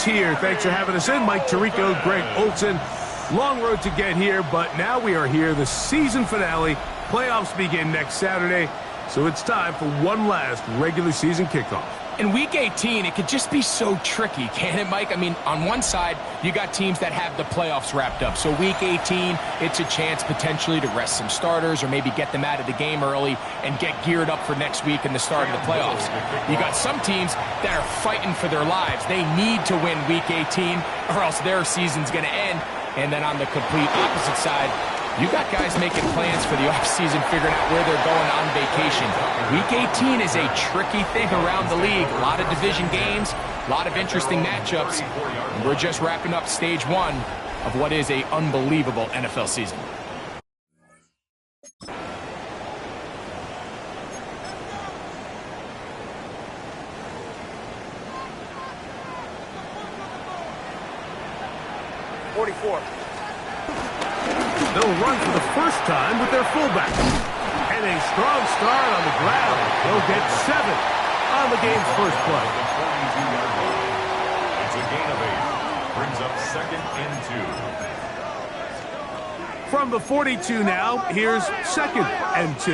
is here. Thanks for having us in. Mike Tirico, Greg Olson. Long road to get here, but now we are here. The season finale. Playoffs begin next Saturday, so it's time for one last regular season kickoff. In Week 18, it could just be so tricky, can't it, Mike? I mean, on one side, you got teams that have the playoffs wrapped up. So Week 18, it's a chance potentially to rest some starters or maybe get them out of the game early and get geared up for next week and the start of the playoffs. You got some teams that are fighting for their lives. They need to win Week 18 or else their season's going to end. And then on the complete opposite side, you got guys making plans for the offseason, figuring out where they're going on vacation. Week 18 is a tricky thing around the league. A lot of division games, a lot of interesting matchups. And we're just wrapping up stage one of what is an unbelievable NFL season. They'll run for the first time with their fullback. And a strong start on the ground. They'll get 7 on the game's first play. It's a gain of 8. Brings up 2nd and 2. From the 42 now, here's 2nd and 2.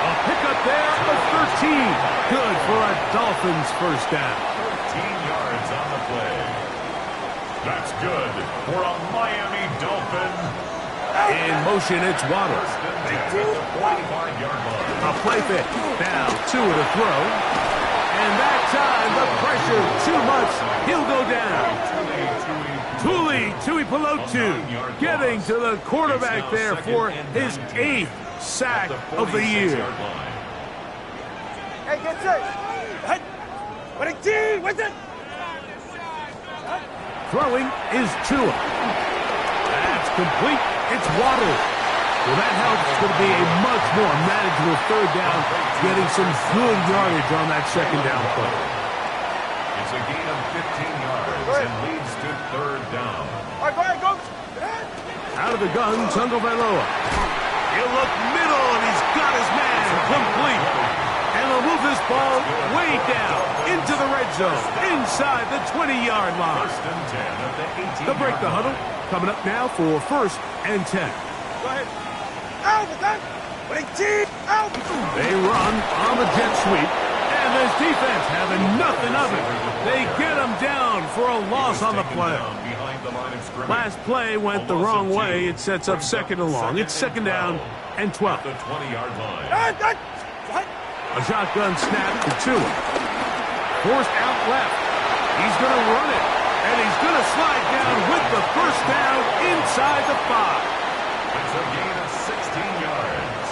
A pickup there of 13. Good for a Dolphins first down. 13 yards on the play. That's good for a Miami Dolphin. In motion, it's Waddle. At the 45-yard line. A play fit. Now, Tua to throw. And that time, the pressure too much. He'll go down. Tui Pelotu getting to the quarterback there for his 8th sack of the year. Hey, get set. Throwing is Tua. That's complete. It's Waddle. Well, that helps. It's going to be a much more manageable third down, getting some good yardage on that second down play. It's a gain of 15 yards and leads to 3rd down. All right, go ahead, go. Out of the gun, Tagovailoa. He'll look middle, and he's got his man complete. And they'll move this ball way down into the red zone, inside the 20-yard line. 1st and 10 at the 18. They'll break the huddle. Coming up now for 1st and 10. Go ahead. Out. They run on the jet sweep, and this defense having nothing of it. They get him down for a loss on the play. Last play went the wrong way. It sets up 2nd and long. It's 2nd down and 12. The 20-yard line. A shotgun snap to Tua. Forced out left. He's going to run it. And he's going to slide down with the first down inside the 5. It's a gain of 16 yards.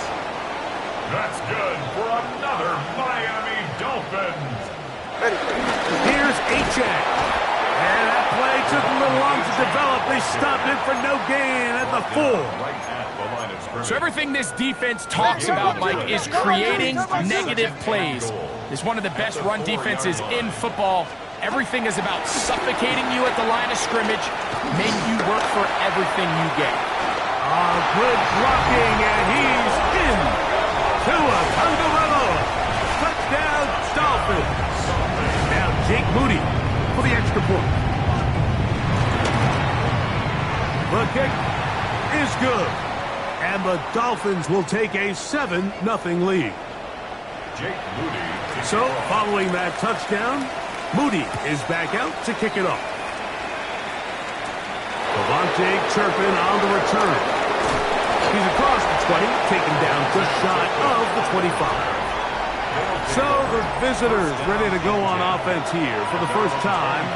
That's good for another Miami Dolphins. Here's Achek. And that play took a little long to develop. They stopped it for no gain at the 4. Right at the line of scrimmage. So everything this defense talks about, Mike, is creating negative plays. It's one of the best run defenses in football. Everything is about suffocating you at the line of scrimmage, make you work for everything you get. Good blocking, and he's in. Tua Tagovailoa. Touchdown, Dolphins. Now Jake Moody for the extra point. The kick is good. And the Dolphins will take a 7-0 lead. Jake Moody. So, following that touchdown, Moody is back out to kick it off. Devontae Turpin on the return. He's across the 20, taken down just shy of the 25. So the visitors ready to go on offense here for the first time.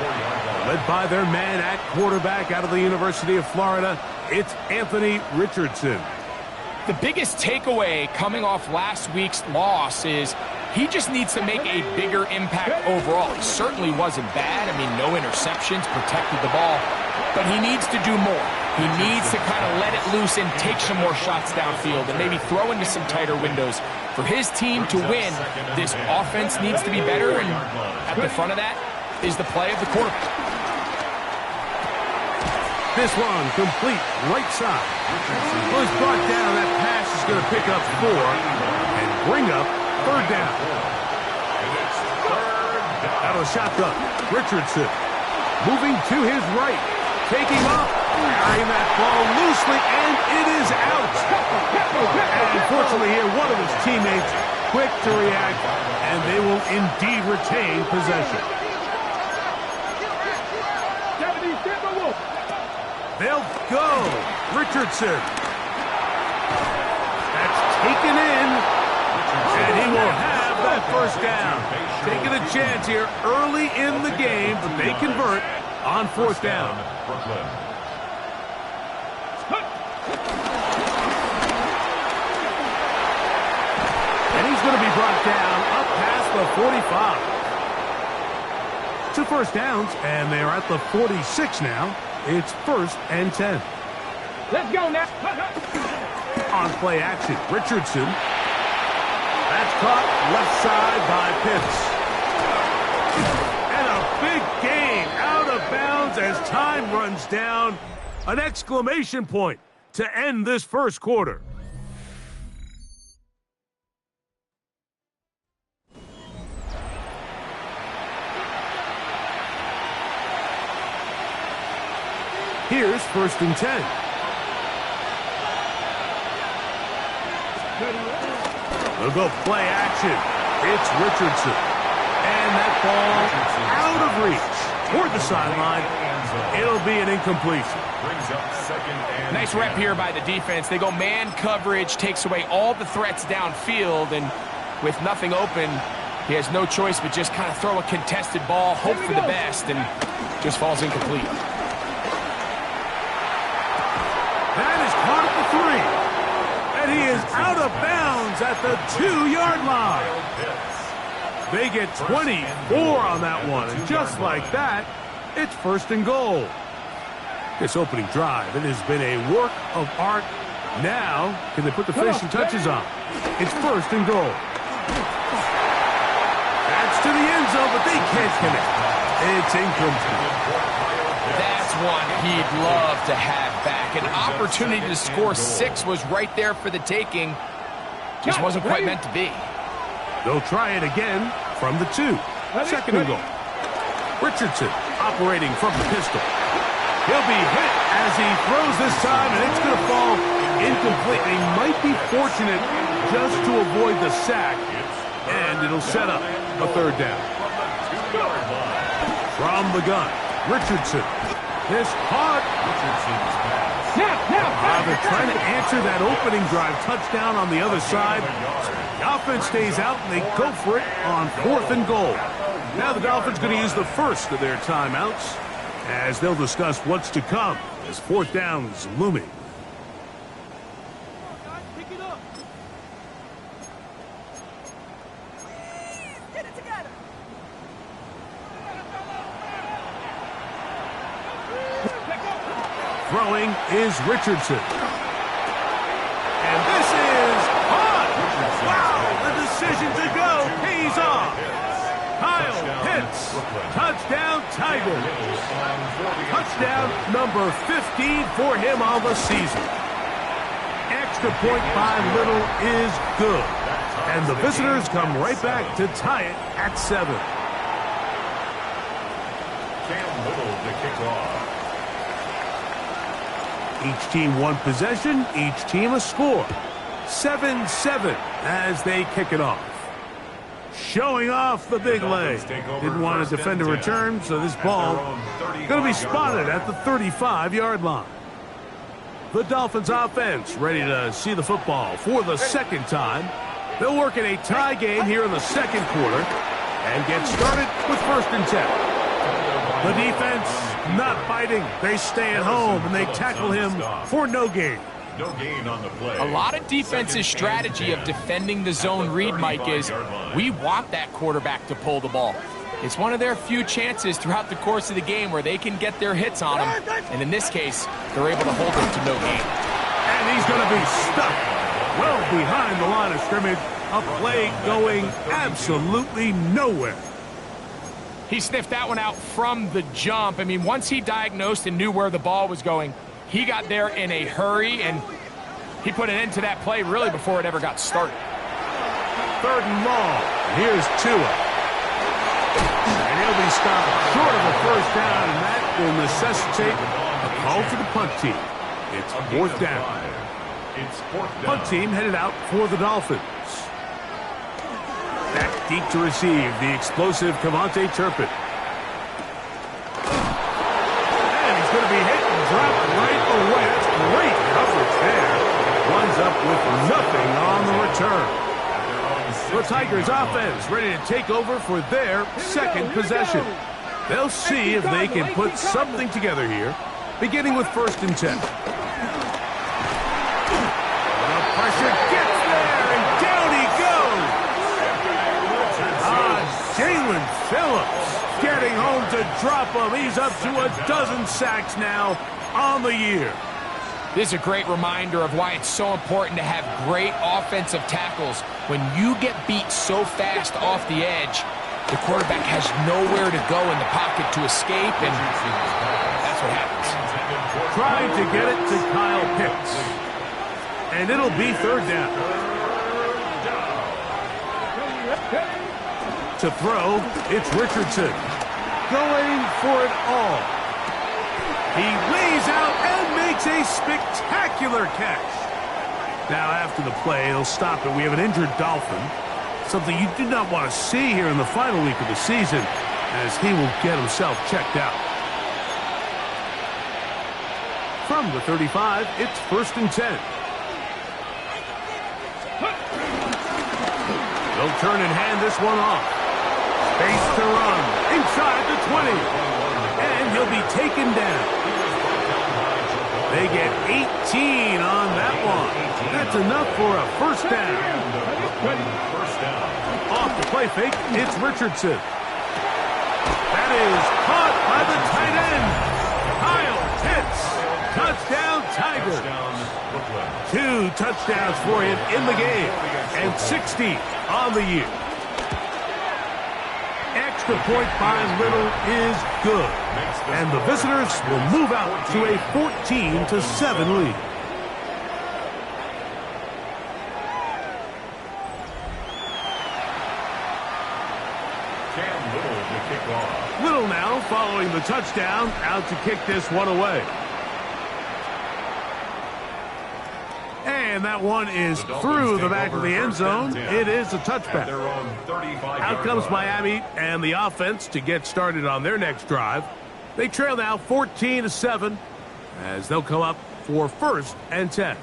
Led by their man at quarterback out of the University of Florida, it's Anthony Richardson. The biggest takeaway coming off last week's loss is he just needs to make a bigger impact overall. He certainly wasn't bad. I mean, no interceptions, protected the ball. But he needs to do more. He needs to kind of let it loose and take some more shots downfield and maybe throw into some tighter windows. For his team to win, this offense needs to be better, and at the front of that is the play of the quarterback. This one complete right side. Well, he's brought down. That pass is going to pick up 4 and bring up third down. Out of the shotgun, Richardson moving to his right, taking off, carrying that ball loosely, and it is out. And unfortunately here, one of his teammates quick to react, and they will indeed retain possession. They'll go. Richardson. That's taken in, and he will have that first down. Taking a chance here early in the game, but they convert on fourth down. And he's going to be brought down up past the 45. 2 first downs, and they are at the 46 now. It's 1st and 10. Let's go now. On play action, Richardson. That's caught left side by Phins. And a big gain out of bounds as time runs down. An exclamation point to end this first quarter. Here's 1st and 10. They'll go play action. It's Richardson. And that ball out of reach toward the sideline. It'll be an incompletion. Nice rep here by the defense. They go man coverage, takes away all the threats downfield, and with nothing open, he has no choice but just kind of throw a contested ball, hope for the best, and just falls incomplete. That is caught at the 3. And he is out of bounds at the 2-yard line. They get 24 on that one. And just like that, it's 1st and goal. This opening drive, it has been a work of art. Now, can they put the finishing touches on? It's 1st and goal. That's to the end zone, but they can't connect. It's incomplete. That's one he'd love to have back. An opportunity to score 6 was right there for the taking. Just wasn't quite meant to be. They'll try it again from the 2. 2nd and goal. Richardson operating from the pistol. He'll be hit as he throws this time, and it's going to fall incomplete. He might be fortunate just to avoid the sack, and it'll set up a 3rd down. From the gun, Richardson. This caught. They're trying to answer that opening drive touchdown on the other side. The offense stays out, and they go for it on 4th and goal. Now the Dolphins going to use the first of their timeouts as they'll discuss what's to come as 4th down is looming. Get it together. Throwing is Richardson. And this is caught. Wow, the decision to go pays off. Kyle Pitts, touchdown Tigers. Touchdown number 15 for him on the season. Extra point by Little is good. And the visitors come right back to tie it at 7. Cam Little to kick off. Each team 1 possession, each team a score. 7-7 as they kick it off. Showing off the big leg. Didn't want to defend a return, so this ball going to be spotted at the 35-yard line. The Dolphins offense ready to see the football for the 2nd time. They'll work in a tie game here in the 2nd quarter and get started with 1st and 10. The defense not biting. They stay at home and they tackle him for no gain. No gain on the play. A lot of defense's strategy of defending the zone read, Mike, is we want that quarterback to pull the ball. It's one of their few chances throughout the course of the game where they can get their hits on him. And in this case, they're able to hold him to no gain. And he's going to be stuck well behind the line of scrimmage. A play going absolutely nowhere. He sniffed that one out from the jump. I mean, once he diagnosed and knew where the ball was going, he got there in a hurry, and he put an end to that play really before it ever got started. 3rd and long. Here's Tua. And he'll be stopped short of a first down, and that will necessitate a call to the punt team. It's 4th down. Punt team headed out for the Dolphins. Back deep to receive the explosive Cavante Turpin. And he's going to be hit and dropped right away. That's great coverage there. Winds up with nothing on the return. The Tigers offense ready to take over for their second possession. They'll see if they can put something together here, beginning with 1st and 10. The pressure gets there, and down he goes. Jalen Phillips getting home to drop him. He's up to a dozen sacks now on the year. This is a great reminder of why it's so important to have great offensive tackles. When you get beat so fast off the edge, the quarterback has nowhere to go in the pocket to escape, and that's what happens. Trying to get it to Kyle Pitts. And it'll be 3rd down. To throw, it's Richardson. Going for it all. He lays out and makes a spectacular catch. Now after the play, he'll stop it. We have an injured Dolphin. Something you do not want to see here in the final week of the season, as he will get himself checked out. From the 35, it's 1st and 10. They'll turn and hand this one off. Space to run inside the 20. And he'll be taken down. They get 18 on that one. That's enough for a first down. Off the play fake, it's Richardson. That is caught by the tight end. Kyle Pitts. Touchdown Tigers. 2 touchdowns for him in the game. And 60 on the year. Extra point by Little is good. And the visitors will move out to a 14-7 lead. Little now following the touchdown, out to kick this one away. And that one is through the back of the end zone. It is a touchback. Out comes Miami and the offense to get started on their next drive. They trail now 14-7 as they'll come up for 1st and 10.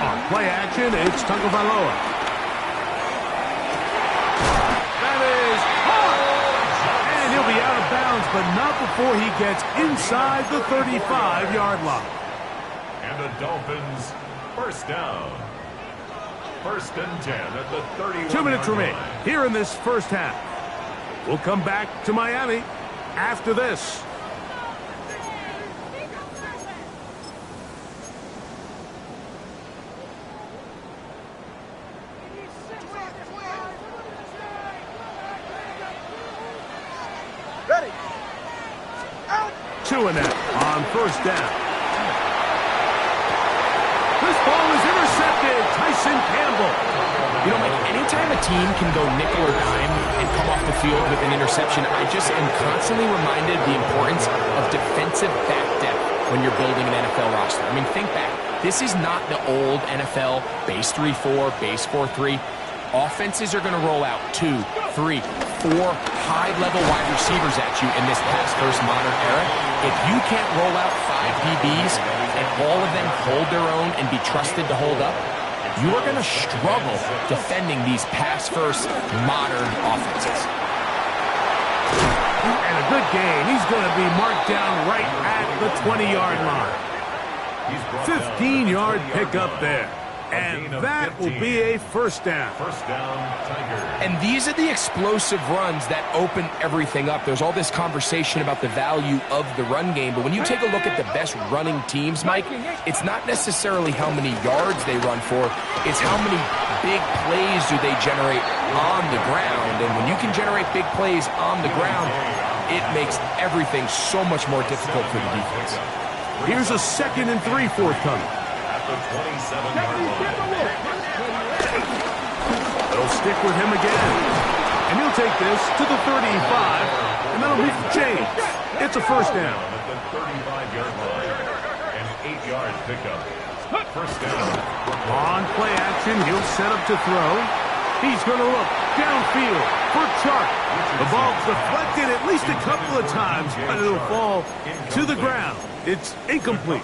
On play action, it's Tagovailoa. But not before he gets inside the 35-yard line. And the Dolphins first down. 1st and 10 at the 31. 2 minutes remain here in this first half. We'll come back to Miami after this. Tua on 1st down. This ball is intercepted. Tyson Campbell. You know, Mike, anytime a team can go nickel or dime and come off the field with an interception, I just am constantly reminded the importance of defensive back depth when you're building an NFL roster. I mean, think back. This is not the old NFL base 3-4, base 4-3. Offenses are going to roll out 2, 3, 4 high-level wide receivers at you in this pass-first modern era. If you can't roll out 5 DBs and all of them hold their own and be trusted to hold up, you are going to struggle defending these pass-first modern offenses. And a good game. He's going to be marked down right at the 20-yard line. 15-yard pickup there. And that will be a first down. First down, Tigers. And these are the explosive runs that open everything up. There's all this conversation about the value of the run game, but when you take a look at the best running teams, Mike, it's not necessarily how many yards they run for, it's how many big plays do they generate on the ground. And when you can generate big plays on the ground, it makes everything so much more difficult for the defense. Here's a 2nd and 3 forthcoming. At the 27-yard line. They'll stick with him again. And he'll take this to the 35, and that'll move the chains. It's a first down. At the 35-yard line. An 8-yard pickup. First down. On play action, he'll set up to throw. He's going to look downfield for Chark. The ball's deflected at least a couple of times, but it'll fall to the ground. It's incomplete.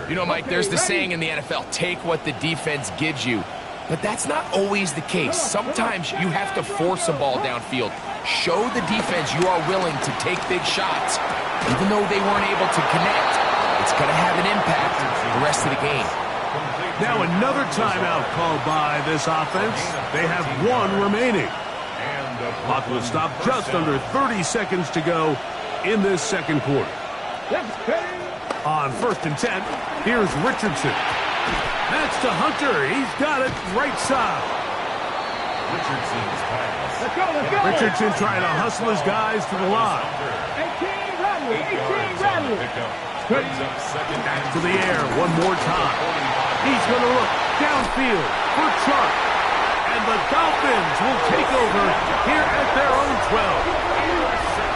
You know, Mike, there's the saying in the NFL, take what the defense gives you. But that's not always the case. Sometimes you have to force a ball downfield. Show the defense you are willing to take big shots. Even though they weren't able to connect, it's going to have an impact the rest of the game. Now another timeout called by this offense. They have one remaining. Clock will stop just under 30 seconds to go in this second quarter. On 1st and 10, here's Richardson. That's to Hunter. He's got it right side. Richardson's pass. Let's go. Richardson trying to hustle his guys to the line. 18 rattle. Brings up second Back to the air one more time. He's going to look downfield for Chark. And the Dolphins will take over here at their own 12.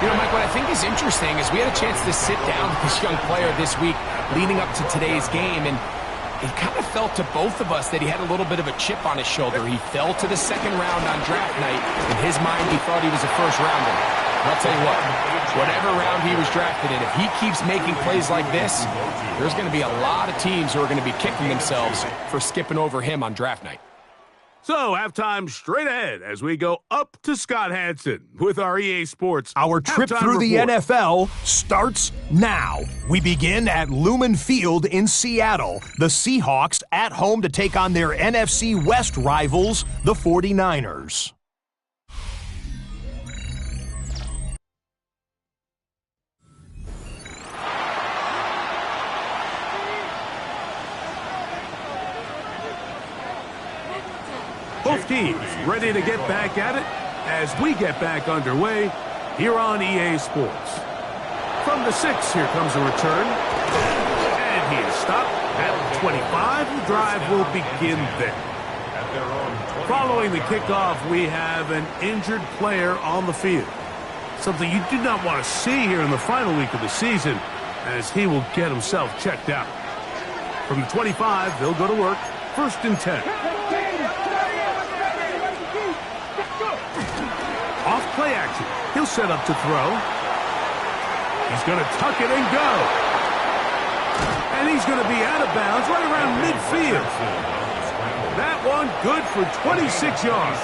You know, Mike, what I think is interesting is we had a chance to sit down with this young player this week leading up to today's game, and it kind of felt to both of us that he had a little bit of a chip on his shoulder. He fell to the second round on draft night. In his mind, he thought he was a first rounder. And I'll tell you what, whatever round he was drafted in, if he keeps making plays like this, there's going to be a lot of teams who are going to be kicking themselves for skipping over him on draft night. So, halftime straight ahead as we go up to Scott Hansen with our EA Sports. Our trip through the NFL starts now. We begin at Lumen Field in Seattle. The Seahawks at home to take on their NFC West rivals, the 49ers. Both teams ready to get back at it as we get back underway here on EA Sports. From the 6, here comes a return. And he is stopped at the 25. The drive will begin there. Following the kickoff, we have an injured player on the field. Something you do not want to see here in the final week of the season as he will get himself checked out. From the 25, they'll go to work. 1st and 10. Off play action. He'll set up to throw. He's going to tuck it and go. And he's going to be out of bounds right around midfield. That one good for 26 yards.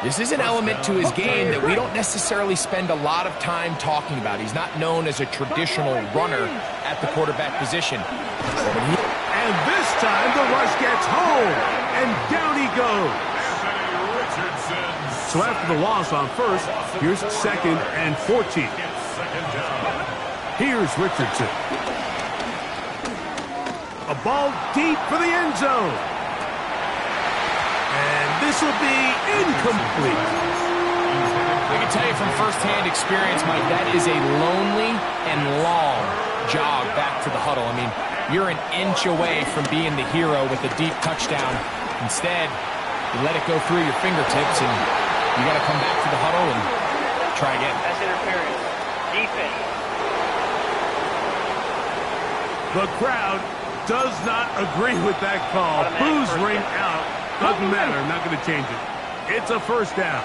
This is an element to his game that we don't necessarily spend a lot of time talking about. He's not known as a traditional runner at the quarterback position. And this time the rush gets home. And down he goes. So after the loss on 1st, here's 2nd and 14. Here's Richardson. A ball deep for the end zone. And this will be incomplete. I can tell you from firsthand experience, Mike, that is a lonely and long jog back to the huddle. I mean, you're an inch away from being the hero with a deep touchdown. Instead, you let it go through your fingertips and you got to come back to the huddle and try again. That's interference. Defense. The crowd does not agree with that call. Boos ring out. Doesn't matter. Not going to change it. It's a first down.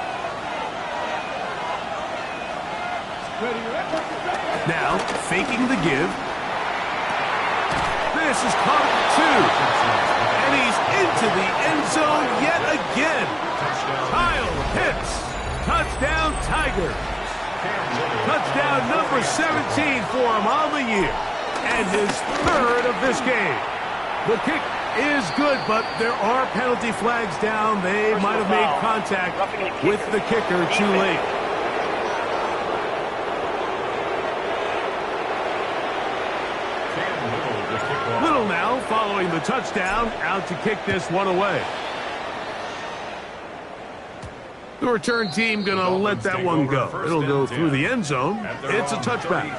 Now, faking the give. This is caught at 2. And he's into the end zone yet again. Kyle Pitts. Touchdown Tigers. Touchdown number 17 for him on the year. And his 3rd of this game. The kick is good, but there are penalty flags down. They might have made contact with the kicker too late. Little now following the touchdown, out to kick this one away. The return team going to let that one go. It'll go through the end zone. It's a touchback.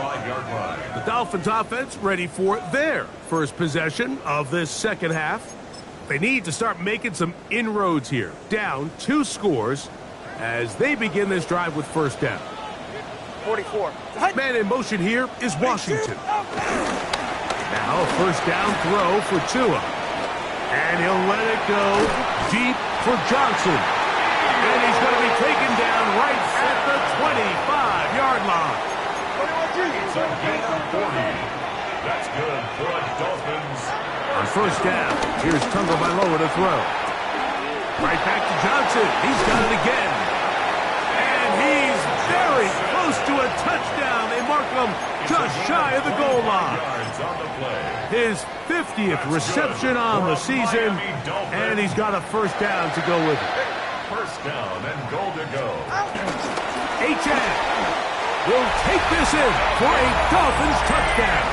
The Dolphins offense ready for their first possession of this second half. They need to start making some inroads here. Down 2 scores as they begin this drive with first down. 44. Man in motion here is Washington. Now a first down throw for Tua. And he'll let it go deep for Johnson. And he's going to be taken down right at the 25-yard line. It's a gain of 40. That's good for the Dolphins. On first down, here's Tagovailoa to throw. Right back to Johnson. He's got it again. And he's very close to a touchdown. They mark him just shy of the goal line. His 50th reception on the season, and he's got a first down to go with it. First down and goal to go. HN will take this in for a Dolphins touchdown.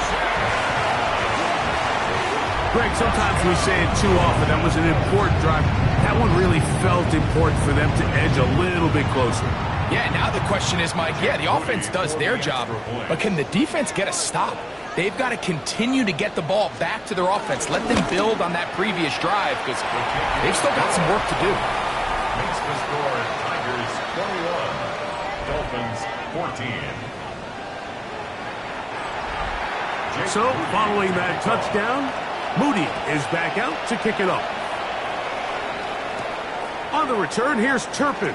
Greg, sometimes we say it too often. That was an important drive. That one really felt important for them to edge a little bit closer. Yeah, now the question is, Mike, yeah, the offense does their job, but can the defense get a stop? They've got to continue to get the ball back to their offense. Let them build on that previous drive because they've still got some work to do. Makes the score Tigers 21, Dolphins 14. So, following that touchdown, Moody is back out to kick it off. On the return, here's Turpin.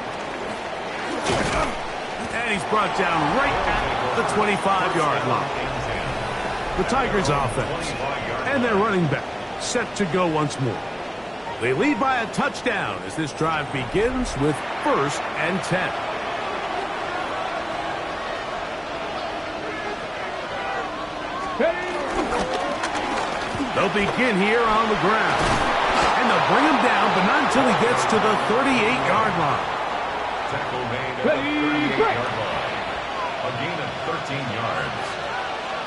And he's brought down right at the 25-yard line. The Tigers offense and their running back set to go once more. They lead by a touchdown as this drive begins with 1st and 10. They'll begin here on the ground. And they'll bring him down, but not until he gets to the 38-yard line. Tackle made at the 38-yard line. A gain of 13 yards.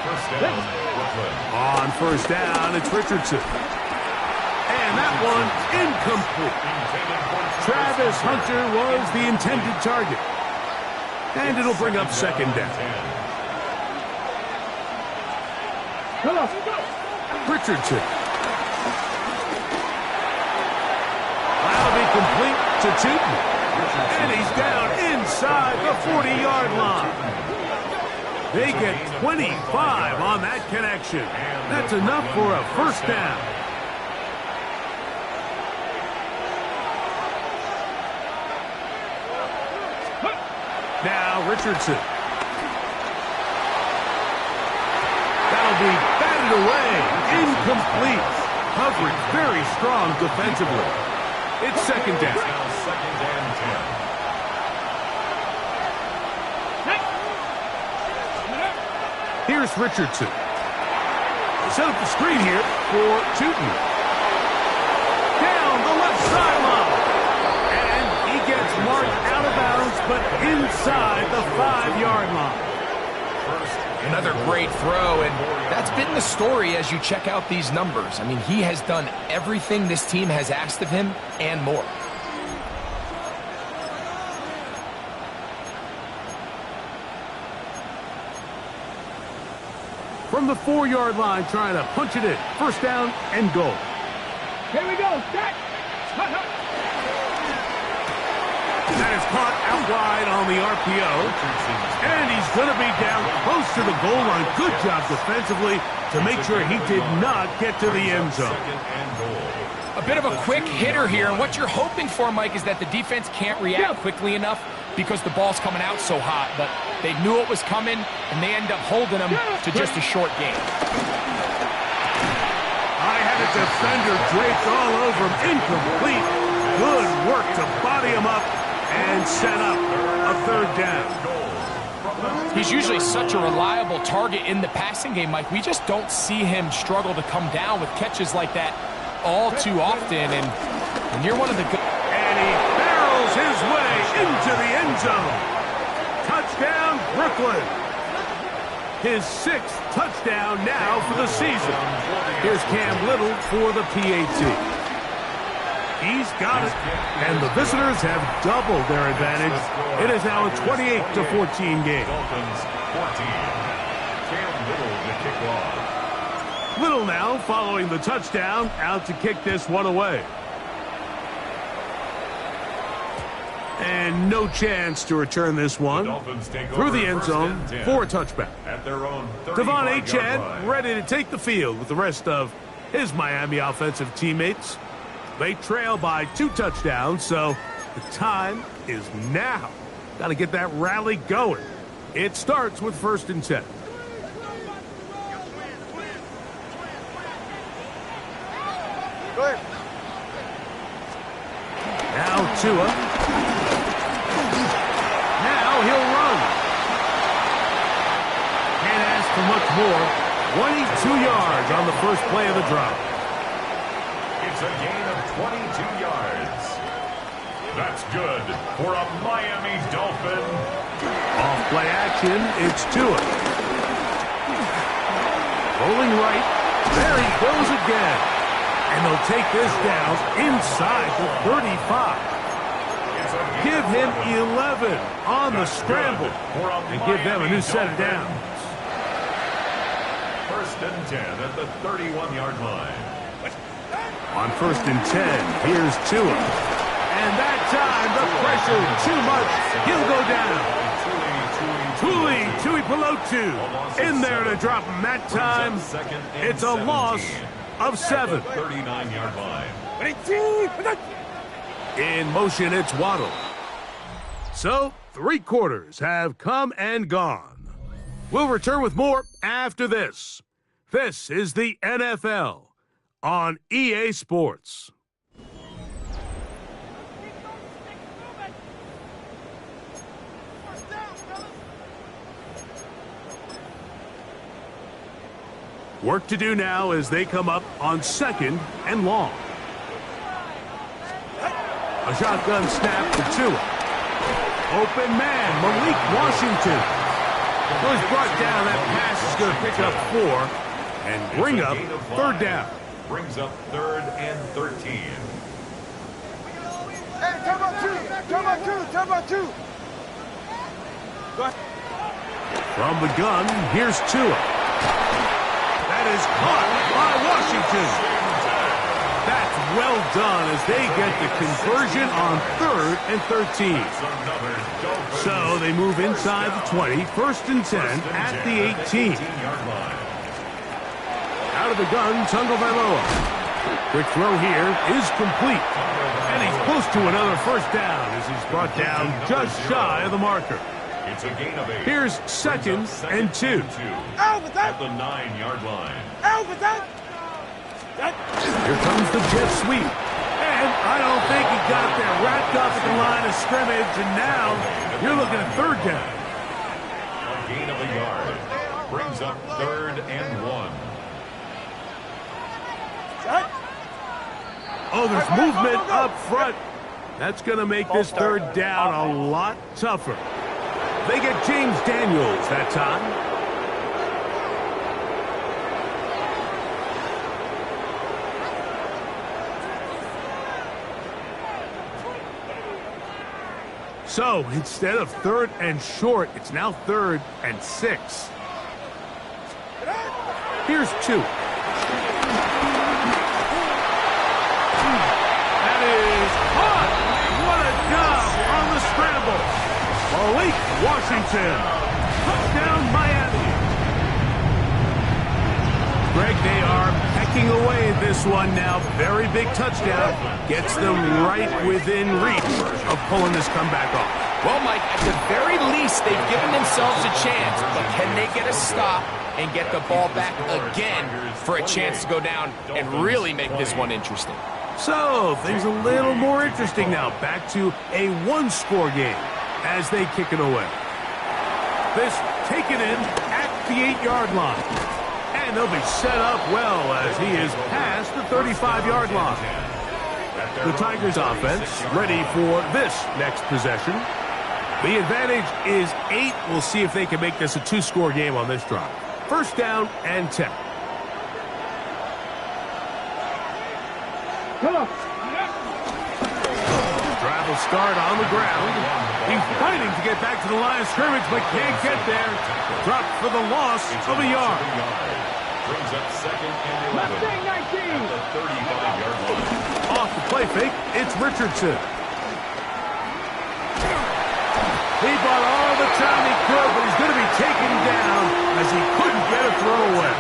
First down, Brooklyn. On first down, it's Richardson. And that one incomplete. Travis Hunter was the intended target. And it'll bring up second down. Richardson. That'll be complete to Tootin. And he's down inside the 40-yard line. They get 25 on that connection. That's enough for a first down. Now Richardson. That'll be batted away. Incomplete. Coverage very strong defensively. It's second down. Second and 10. Here's Richardson. Set up the screen here for Tootin. Down the left sideline. And he gets marked out of bounds, but inside the 5-yard line. Another great throw, and that's been the story as you check out these numbers. I mean, he has done everything this team has asked of him and more. From the 4-yard line, trying to punch it in. First down and goal. Here we go. Set. That is caught out wide on the RPO. And he's going to be down close to the goal line. Good job defensively to make sure he did not get to the end zone. A bit of a quick hitter here, and what you're hoping for, Mike, is that the defense can't react quickly enough because the ball's coming out so hot, but they knew it was coming, and they end up holding them to just a short game. I had a defender draped all over him. Incomplete. Good work to body him up and set up a third down. He's usually such a reliable target in the passing game, Mike. We just don't see him struggle to come down with catches like that all too often. And you're one of the good. And he barrels his way into the end zone. Touchdown, Brooklyn. His 6th touchdown now for the season. Here's Cam Little for the PAT. He's got it, and the visitors have doubled their advantage. It is now a 28-14 game. Dolphins 14. Cam Little to kick off. Little now following the touchdown, out to kick this one away. And no chance to return this one through the end zone for a touchback. At their own Devon 35-yard Achane line. ready to take the field with the rest of his Miami offensive teammates. They trail by 2 touchdowns, so the time is now. Got to get that rally going. It starts with 1st and 10. Go ahead. Now Tua. Now he'll run. Can't ask for much more. 22 yards on the first play of the drive. It's a gain of 22 yards. That's good for a Miami Dolphin. Off play action, it's Tua. Rolling right. There he goes again. And they'll take this down inside the 35. Give him 11 on the scramble. And give them a new set of downs. 1st and 10 at the 31-yard line. On 1st and 10, here's Tua. And that time, the pressure too much. He'll go down. Tuipulotu in there to drop him. That time, it's a loss of 7. 39-yard line. In motion, it's Waddle. So, 3 quarters have come and gone. We'll return with more after this. This is the NFL on EA Sports. Work to do now as they come up on 2nd and long. A shotgun snap to Tua. Open man, Malik Washington. Was brought down. That pass is going to pick up 4 and bring up 3rd down. Brings up 3rd and 13. Hey, turn about two. Go ahead. From the gun, here's Tua. That is caught by Washington. That's well done as they get the conversion on 3rd and 13. So they move inside the 20, 1st and 10 at the 18. Out of the gun, Tagovailoa. Quick throw here is complete. And he's close to another 1st down as he's brought down just shy of the marker. It's a gain of 8. Here's 2nd and 2. At the 9-yard line. Here comes the jet sweep. And I don't think he got there. Wrapped up at the line of scrimmage, and now you're looking at 3rd down. A gain of 1 yard. Brings up 3rd and 1. Oh, there's movement up front. That's going to make this 3rd down a lot tougher. They get James Daniels that time. So, instead of 3rd and short, it's now 3rd and 6. Here's 2. That is caught. What a job on the scramble. Malik Washington. Touchdown, Miami. Greg, they are pecking away at this one now. Very big touchdown. Gets them right within reach of pulling this comeback off. Well, Mike, at the very least, they've given themselves a chance, but can they get a stop and get the ball back again for a chance to go down and really make this one interesting? So, things a little more interesting now. Back to a 1-score game as they kick it away. This taken in at the 8-yard line. And they'll be set up well as he is past the 35-yard line. The Tigers offense ready for this next possession. The advantage is 8. We'll see if they can make this a 2-score game on this drive. First down and 10. Come on. Drive will start on the ground. He's fighting to get back to the line of scrimmage, but can't get there. Dropped for the loss of a yard. Brings up second and 11 Mustang 19. at the 35-yard line. Off the play fake, it's Richardson. He bought all the time he could, but he's going to be taken down as he couldn't get a throw away.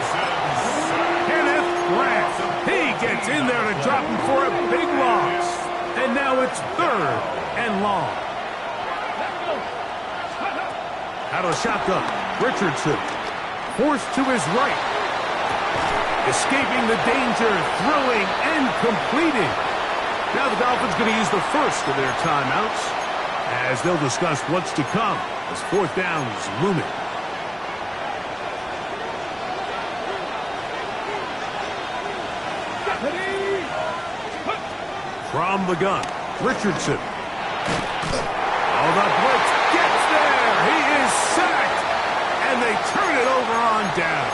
Kenneth Grant. He gets in there to drop him for a big loss. And now it's 3rd and long. Out of the shotgun, Richardson. Forced to his right. Escaping the danger, throwing and completing. Now the Dolphins going to use the first of their timeouts as they'll discuss what's to come as 4th down is looming. From the gun, Richardson. Oh, the blitz gets there. He is sacked. And they turn it over on down.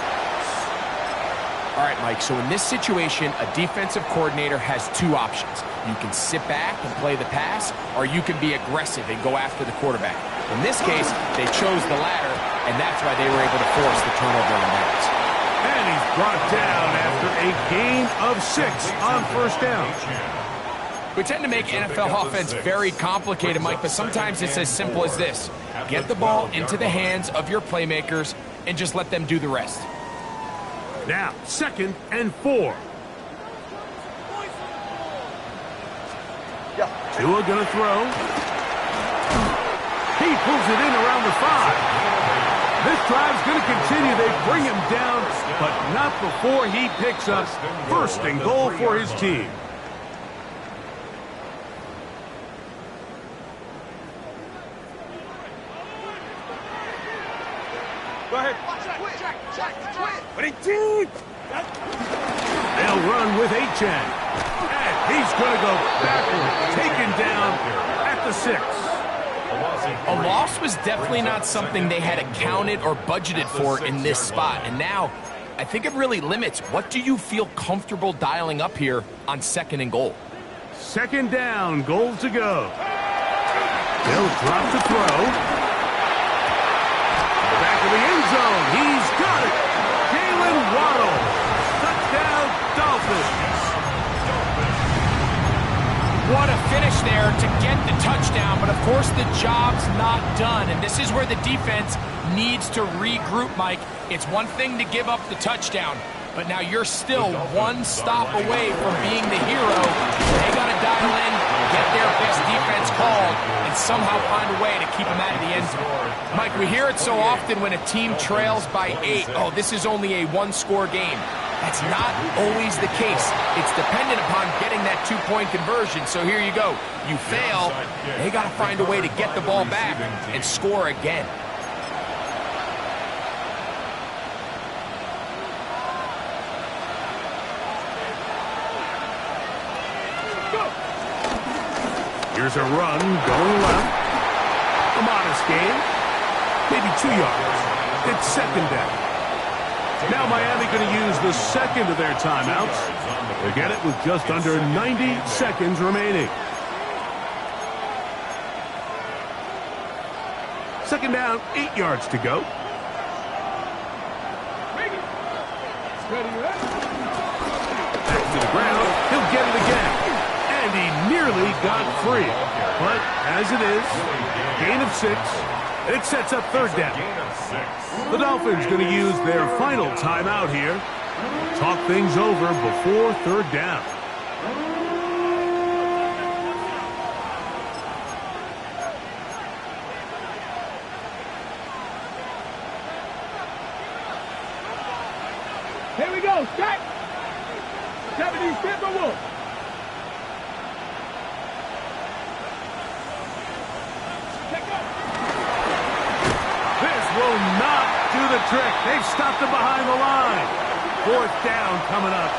All right, Mike, so in this situation, a defensive coordinator has 2 options. You can sit back and play the pass, or you can be aggressive and go after the quarterback. In this case, they chose the latter, and that's why they were able to force the turnover on downs. And he's brought down after a gain of 6 on first down. We tend to make NFL offense very complicated, Mike, but sometimes it's as simple as this. Get the ball into the hands of your playmakers and just let them do the rest. Now, 2nd and 4. Tua gonna throw. He pulls it in around the 5. This drive's gonna continue. They bring him down, but not before he picks up 1st and goal for his team. Go ahead. But he did. They'll run with Achane. And he's going to go backward. Taken down at the 6. A loss was definitely not something they had accounted or budgeted for in this spot. And now, I think it really limits. What do you feel comfortable dialing up here on 2nd and goal? 2nd down, goal to go. They'll drop the throw. Back of the end zone. He's got it. Jalen Waddle. Touchdown, Dolphins. What a finish there to get the touchdown, but of course the job's not done, and this is where the defense needs to regroup, Mike. It's one thing to give up the touchdown, but now you're still one stop away from being the hero. They got to dial in, get their best defense called, and somehow find a way to keep them out of the end zone. Mike, we hear it so often when a team trails by 8. Oh, this is only a 1-score game. That's not always the case. It's dependent upon getting that 2-point conversion. So here you go. You fail, they got to find a way to get the ball back and score again. Here's a run going left. A modest gain. Maybe 2 yards. It's 2nd down. Now Miami going to use the 2nd of their timeouts. They get it with just under 90 seconds remaining. 2nd down, 8 yards to go. Back to the ground. He'll get it again. And he nearly got free. But as it is, gain of 6. It sets up 3rd down. The Dolphins going to use their final timeout here. Talk things over before 3rd down. Here we go. Set. 70, stand by Wolf. This will the trick. They've stopped him behind the line. 4th down coming up.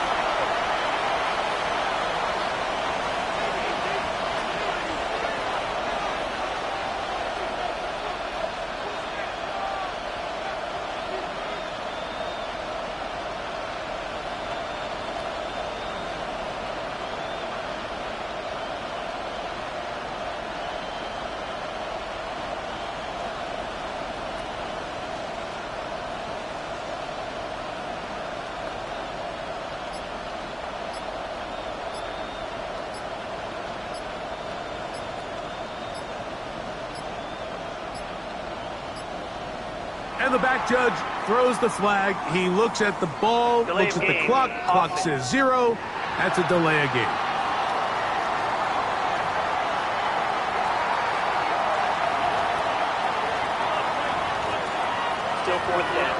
And the back judge throws the flag. He looks at the ball, looks at the clock. Clock says 0. That's a delay of game. Still 4th down.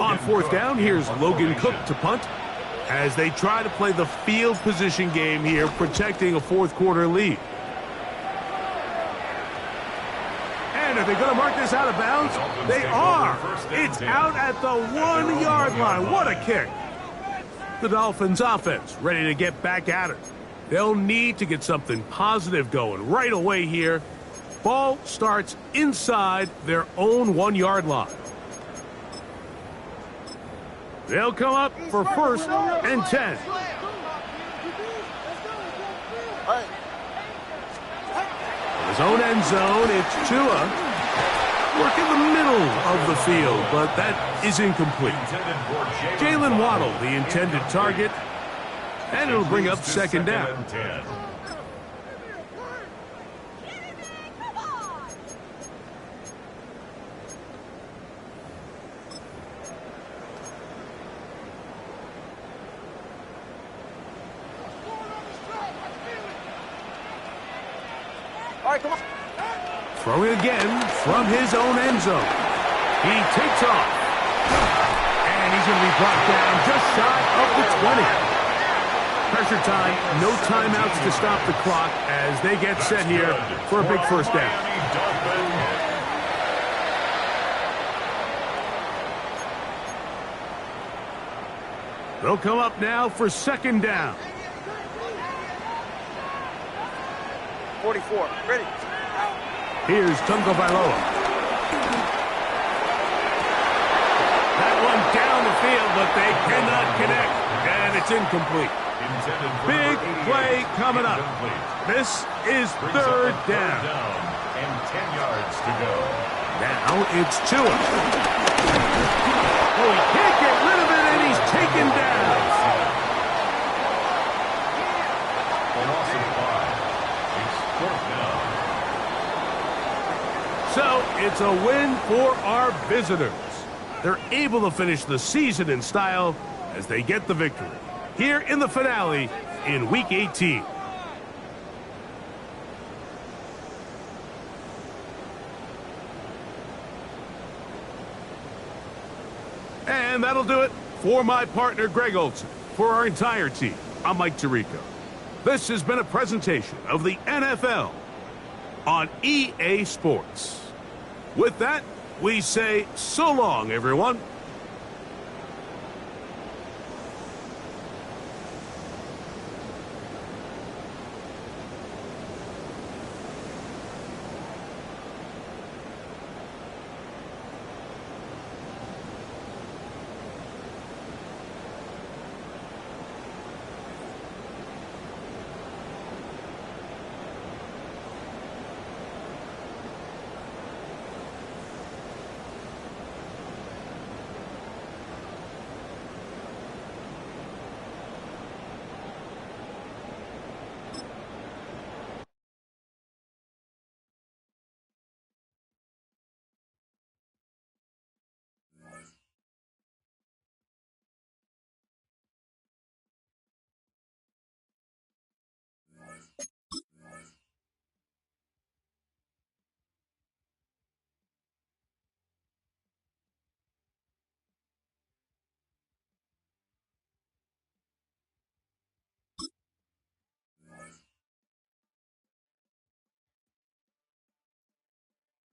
On 4th down, here's Logan Cook to punt as they try to play the field position game here, protecting a 4th quarter lead. And are they going to mark this out of bounds? They are. It's out at the 1-yard line. What a kick. The Dolphins offense ready to get back at it. They'll need to get something positive going right away here. Ball starts inside their own 1-yard line. They'll come up for 1st and 10. In his own end zone, it's Tua. Work in the middle of the field, but that is incomplete. Jalen Waddle, the intended target, and it'll bring up 2nd down. All right, come on. Throwing again from his own end zone. He takes off. And he's going to be brought down just shy of the 20. Pressure time, no timeouts to stop the clock as they get set here for a big 1st down. They'll come up now for 2nd down. 44, ready. Here's Tungo Bailoa. That one down the field, but they cannot connect, and it's incomplete. Big play coming up. This is 3rd down. And 10 yards to go. Now it's Tua. Oh, he can't get rid of it, and he's taken down. So it's a win for our visitors. They're able to finish the season in style as they get the victory here in the finale in Week 18. And that'll do it for my partner, Greg Olson. For our entire team, I'm Mike Tirico. This has been a presentation of the NFL on EA Sports. With that, we say so long, everyone.